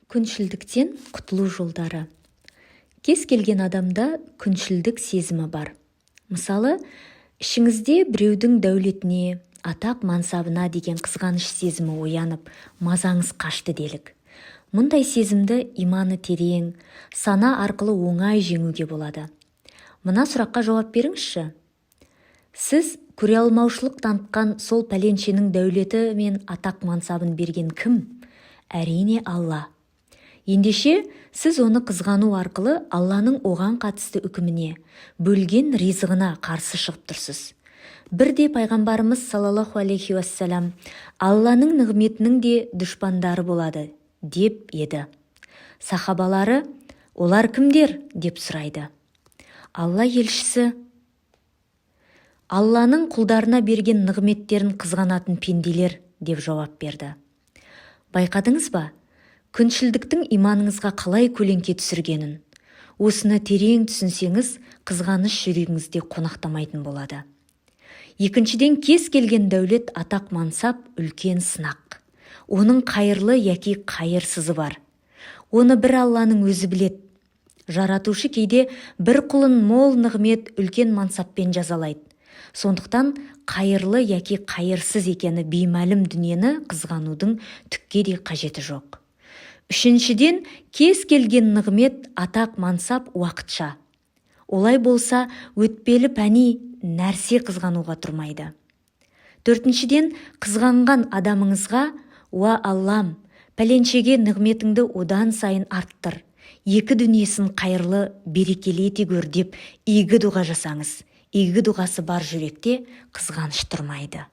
Күншілдіктен құтылу жолдары. Кез келген адамда күншілдік сезімі бар. Мысалы, ішіңізде біреудің дәулетіне, атақ мансабына деген қызғаныш сезімі оянып, мазаңыз қашты делік. Мұндай сезімді иманы терең, сана арқылы оңай жеңуге болады. Мына сұраққа жауап беріңізші. Сіз көре алмаушылық танытқан сол пәленшенің дәулеті мен атақ мансабын берген кім? Әрине Алла. Ендеше, сіз оны қызғану арқылы Алланың оған қатысты үкіміне, бөлген ризығына қарсы шығып тұрсыз. Бірде пайғамбарымыз саллаллаху алейхи уассалам Алланың нығметінің де дұшпандары болады, деп еді. Сахабалары, олар кімдер, деп сұрайды. Алла елшісі, Алланың құлдарына берген нығметтерін қызғанатын пенделер, деп жауап берді. Байқадыңыз ба? Күншілдіктің иманыңызға қалай көлеңке түсіргенін. Осыны терең түсінсеңіз, қызғаныш жүрегіңізде қонақтамайтын болады. Екіншіден, кез келген дәулет, атақ мансап үлкен сынақ. Оның қайырлы яки қайырсызы бар. Оны бір Алланың өзі біледі. Жаратушы кейде бір құлын мол нығмет, үлкен мансаппен жазалайды. Сондықтан қайырлы яки қайырсыз екені беймәлім дүниені қызғанудың түкке де қажеті жоқ. Үшіншіден, кез келген нығмет, атақ мансап уақытша. Олай болса, өтпелі пәни нәрсе қызғануға тұрмайды. Төртіншіден, қызғанған адамыңызға, уа Аллам, пәленшеге нығметіңді одан сайын арттыр, екі дүниесін қайырлы, берекелі ете көр деп игі дұға жасаңыз. Игі дұғасы бар жүректе қызғаныш тұрмайды.